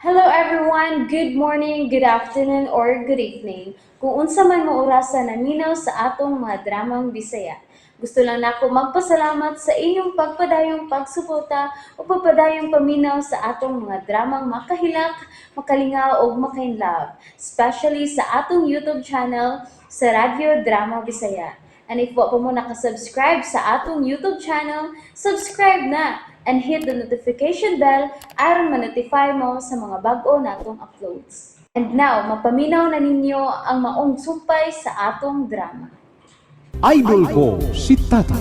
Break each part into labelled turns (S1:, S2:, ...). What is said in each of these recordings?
S1: Hello everyone, good morning, good afternoon, or good evening. Kung unsa man mo orasan naminaw sa atong mga dramang Bisaya. Gusto lang nako magpasalamat sa inyong pagpadayong pagsuporta o pagpadayong paminaw sa atong mga dramang makahilak, makalingaw o makainlove, especially sa atong YouTube channel sa Radyo Drama Bisaya. And if wa pa mo nakasubscribe sa atong YouTube channel, subscribe na and hit the notification bell aron ma-notify mo sa mga bag-o natong uploads. And now, mapaminaw na ninyo ang maong sumpay sa atong drama.
S2: Idol ko si Tatay.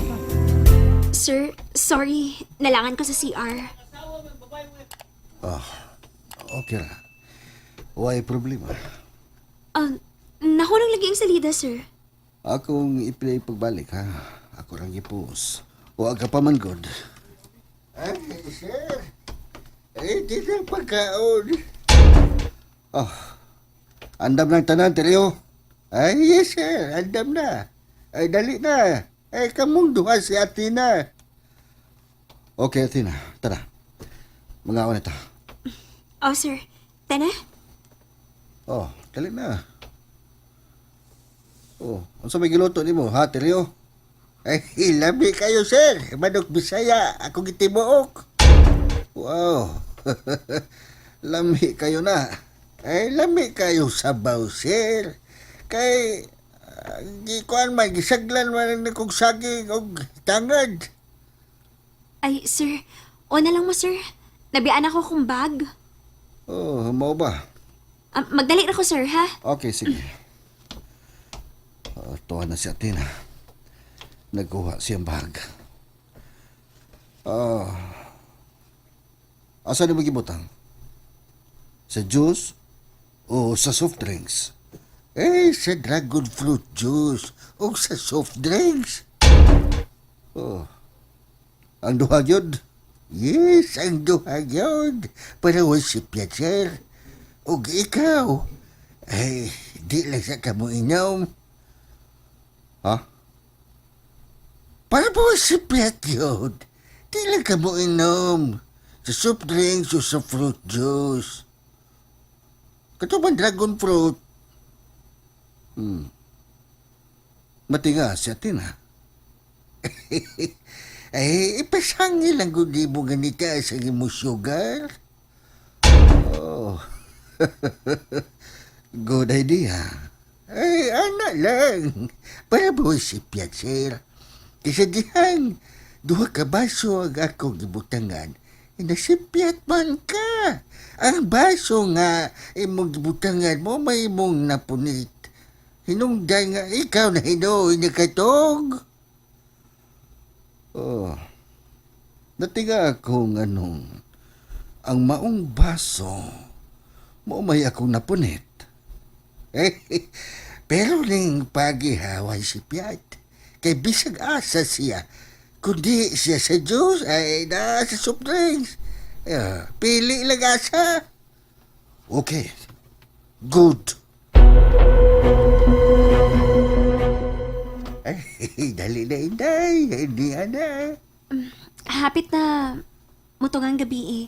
S3: Sir, sorry. Nalangan ko sa CR.
S4: Okay ra. Why problema.
S3: Nahulog lagi ang salida, sir.
S4: Akong ipilay pagbalik ha. Ako rang ipos. Huwag ka pa man god. Ay, sir. Ay, di na pagkaon. Andam ng tanan, Tereo. Ay, yes, sir. Andam na. Ay, dali na. Ay, kamong duha si Atina. Okay, Atina. Tara. Mga awan ito.
S3: Oh, sir. Tana?
S4: Dali na. Ano may giluto ni mo, ha, Tereo? Ay, labi kayo, sir. Manok Bisaya. Ako gitibuok. Wow. Lami kayo na. Ay, lami kayo sabaw, sir. Kay, gikuan man, gisaglan man na kong saging o tangad.
S3: Ay, sir. O na lang mo, sir. Nabian ako kong bag.
S4: Mau ba?
S3: Magdali na ko, sir, ha?
S4: Okay, sige. Tuwa na si Atina. Nagkuha siyang bag. Asa na magibutang? Sa juice o sa soft drinks? Eh, sa dragon fruit juice o sa soft drinks. Ang duha yun? Yes, ang duha yun. Para wasip yan, sir. O ikaw, ay, di lang sa kamo inom. Ha? Para po si Piat yun. Di lang ka mo inom. Sa soft drinks o sa fruit juice. Katubang dragon fruit. Mati nga si Atina. Ay, ipasangil lang kung di mo ganita sa imo sugar. Good idea. Ay, anak lang. Para po si Piat, sir. Kasi dihan, duha ka baso ang akong gibutangan. Nasipyat man ka. Ang baso nga imong gibutangan mo may imong napunit. Hinungday nga ikaw na hinoy na katog. Natinga akong ang maong baso mo may akong napunit. Pero ning pagihaway si Piat. Kay bisag asa siya. Kundi siya sa juice ay na sa soft drinks. Pili lang asa. Okay. Good. Ay, dali na inday. Hindi na.
S3: Hapit na mutungang gabi eh.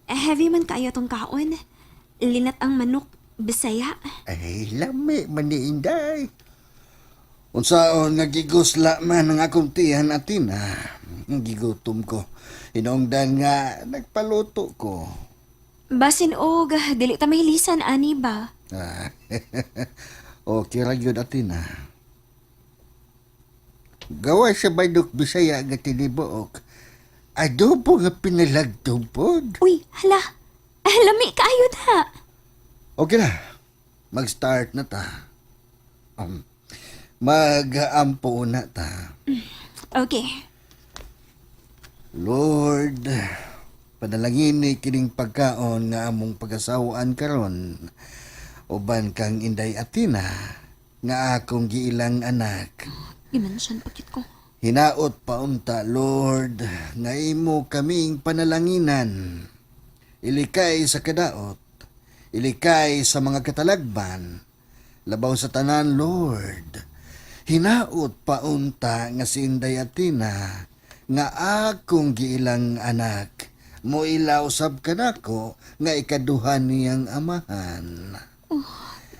S3: Heavy man kayo tong kaon. Linat ang manok Bisaya.
S4: Ay, lami man ni inday. Unsaon nga gigusla man ang akong tiyan atin gigutom ko. Hinungdan nga nagpaluto ko.
S3: Basin og, dili ta mahilisan, ani ba?
S4: Okay ra gyud atin Gawa sa Bandok Bisaya nga tinibuok. Adobo nga pinalagtong pod.
S3: Uy, hala. Lami kayo na.
S4: Okay na. Mag-start na ta. Mag-aampo na ta.
S3: Okay.
S4: Lord, panalangin ni kining pagkaon nga among pag-asawaan karon. Uban kang Inday Atina nga akong giilang anak.
S3: Gimension pakit ko.
S4: Hinaot paunta, Lord, nga imo kaming panalanginan. Ilikay sa kadaot, ilikay sa mga katalagban, labaw sa tanan, Lord. Hinaot paunta nga si Inday Atina nga akong giilang anak mo ilausab ka nako nga ikaduha niyang amahan.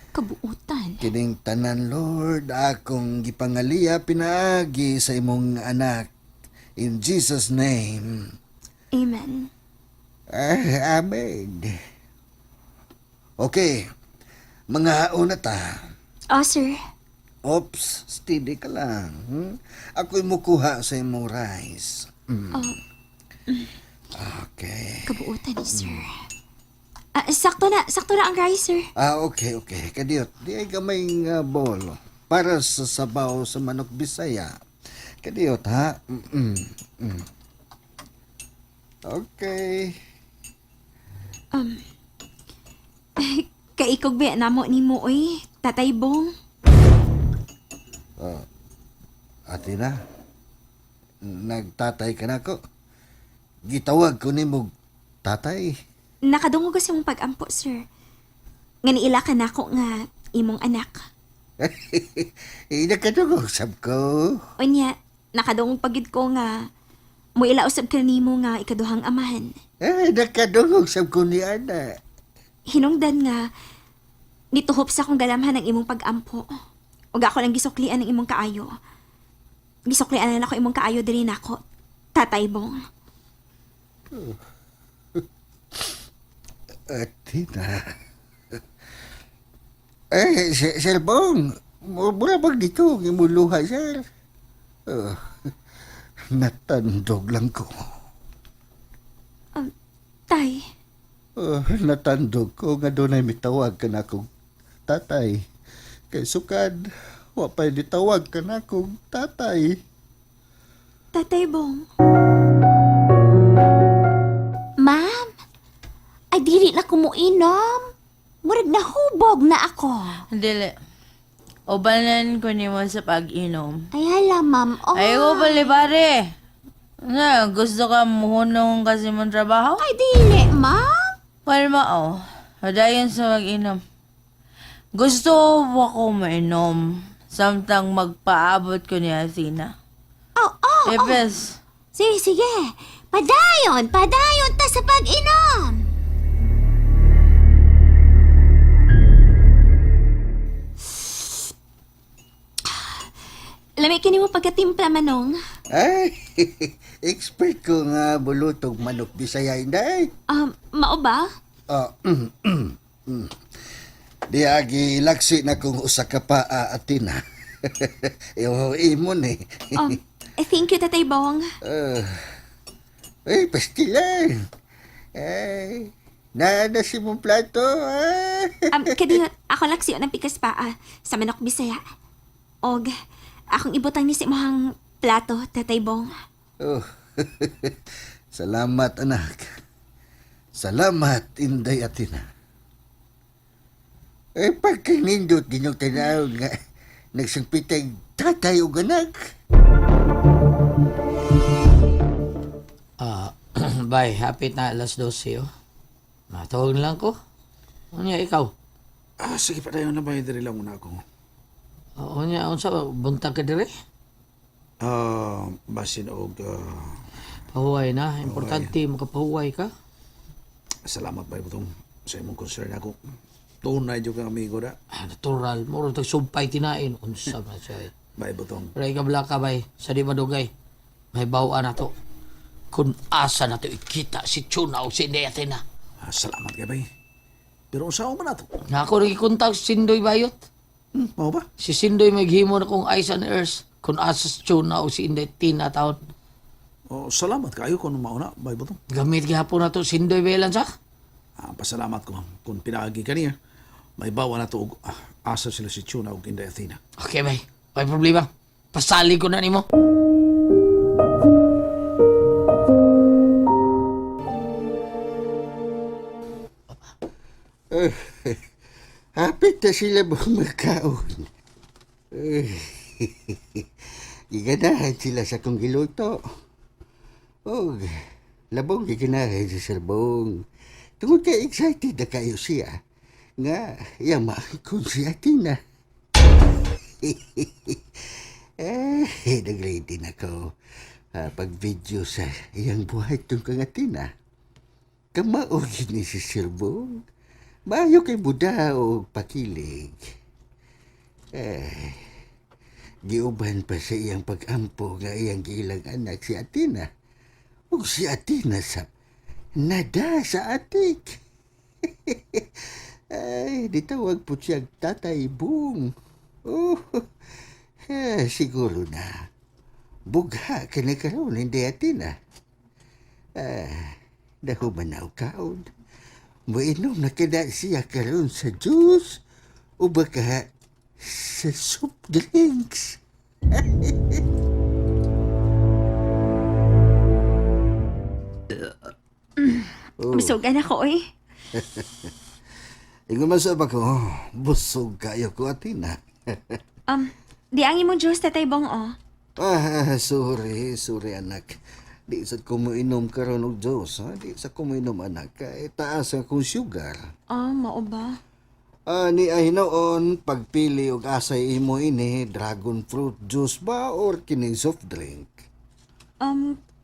S3: Kabuutan.
S4: Kining tanan, Lord, akong gipangalia pinaagi sa imong anak. In Jesus' name.
S3: Amen.
S4: Amen. Okay, mga hauna ta.
S3: Oh, sir.
S4: Oops, steady ka lang. Ako'y mukuha sa imong rice. Okay.
S3: Kabuutan ni sir. Sakto na ang rice, sir.
S4: Okay. Kadiyot, di ay gamay nga bowl para sa sabaw sa manok Bisaya. Kadiyot, ha? Okay.
S3: Kaikog ba na mo ni mo, oy? Tatay Bong.
S4: Ate na, nagtatay ka na ko. Gitawag ko ni mo tatay.
S3: Nakadungog kasi mong pag-ampo, sir. Nga niila ka na ko nga imong anak.
S4: Nakadungog sab ko.
S3: Unya, nakadungog pagid ko nga mo ilausab ka nimo nga ikaduhang amahan.
S4: Nakadungog sab ko ni Ana.
S3: Hinungdan nga nituhop sa kong galamhan ng imong pag-ampo. Ug ako lang gisuklian ng imong kaayo. Gisuklian na ako imong kaayo diri nako. Tatay Bong.
S4: Ate na. Sir Bong, mula pag dito, imuluha, sir. Natandog lang ko.
S3: Tay,
S4: Natandog ko nga doon ay mitawag ka na akong tatay. Kay sukad, wapay ditawag ka na akong tatay.
S3: Tatay Bong. Ma'am, ay dili na kumuinom. Murag nahubog na ako.
S5: Dili. Obanan ko ni mo sa pag-inom.
S3: Ay hala, ma'am. Oh.
S5: Ay, ko pali pare. Nga, gusto ka muhunong kasi mong trabaho?
S3: Ay dili, ma'am.
S5: Well, mao. Hadayon sa mag-inom. Gusto ko mainom. Samtang magpaabot ko ni Athena.
S3: Oh.
S5: Epes.
S3: Sige. Padayon ta sa pag-inom. Lamig ka mo pagkatimpla, Manong.
S4: Ay, expert ko nga bulutog manok Bisaya, inday.
S3: Mao ba?
S4: Di agi laksi na kung usa ka pa Athena. Imon eh.
S3: Thank you, Tatay Bong.
S4: Ay, pastilan. Ay, nana si mong plato.
S3: Kadiyot, ako laksiyo ng pikas pa sa manok Bisaya. Og, akong ibutang ni si mohang plato, Tatay Bong.
S4: Oh, salamat anak. Salamat, Inday Athena. Pagkanindot din yung tanaw nga nagsangpitay tatay o anak.
S6: Bay, hapit na alas 12, oh. Matawag lang ko. Ano ikaw?
S7: Sige pa tayo na ba, diri lang muna ako.
S6: Ano sa buntag ka dire?
S7: Basin og
S6: Pahuway na. Importante, makapahuway ka.
S7: salamat ba butong sa imong concern ako. Tunay jud kang amigo da.
S6: Natural. Muro tagsumpay tinain. Unsa man siya.
S7: Bay butong.
S6: Ray ka blaka, bay. Sa di madugay. May bawaan na to. Kung asa na to ikita si Chuna o si Athena.
S7: Salamat kay bay. Pero usaw man nato.
S6: Nga ako rin ikontak si Sindoy Bayot.
S7: Mao ba?
S6: Si Sindoy may gihimo na kong ice and earth. Kung asa si Chuna o si Athena taon.
S7: Salamat kayo kung mauna, bay butong.
S6: Gamit gihapon na to Sindoy Belan sa.
S7: Pasalamat ko kung pinaagi ka niya. May bawa na to og asa sila si Chuna ug Inday Athena.
S6: Okay, bay. May problema. Pasali ko na nimo.
S4: Hapit na sila magkaon. Giganahan sila sa kong giluto. Labong giganahan sa Serbong. Tungod ka excited na kayo siya. Nga, yamaan ko si Athena. Nag-ready na ko pag-video sa iyang buhay itong kang Athena. Kamao gini si Silbong. Maayo kay Buda o pakilig. Giuban pa sa iyang pag-ampo nga iyang gilang anak si Atina. Ug si Atina sa nada sa atik. Ay, ditawag po siyang Tatay Bung. Oh, siguro na. Bugha ka na karoon, hindi Atina. Dahumanaw kaon. Mainom na kada siya karoon sa juice o baka sa soup drinks.
S3: Bisugan ako eh.
S7: Ingon man sa ko, busog kayo ko, Atina.
S3: Di ang imong juice, Tatay Bong, oh.
S7: Sorry anak. Di sa ko mo inom karon og Diyos, ha? Di sa ko mo inom anak, kay taas akong sugar.
S3: Mao ba?
S7: Ni ay noon, pagpili og asay imo ini, dragon fruit juice ba or kining soft drink?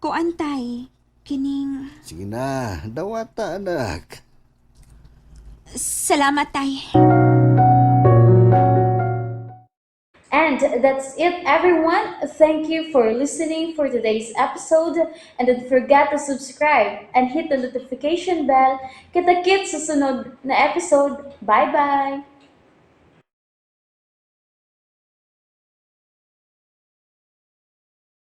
S3: Kuantay. Kining...
S7: Sige na, dawata anak.
S3: Salamat, Tay.
S1: And that's it, everyone. Thank you for listening for today's episode. And don't forget to subscribe and hit the notification bell. Kita-kits sa sunod na episode. Bye-bye!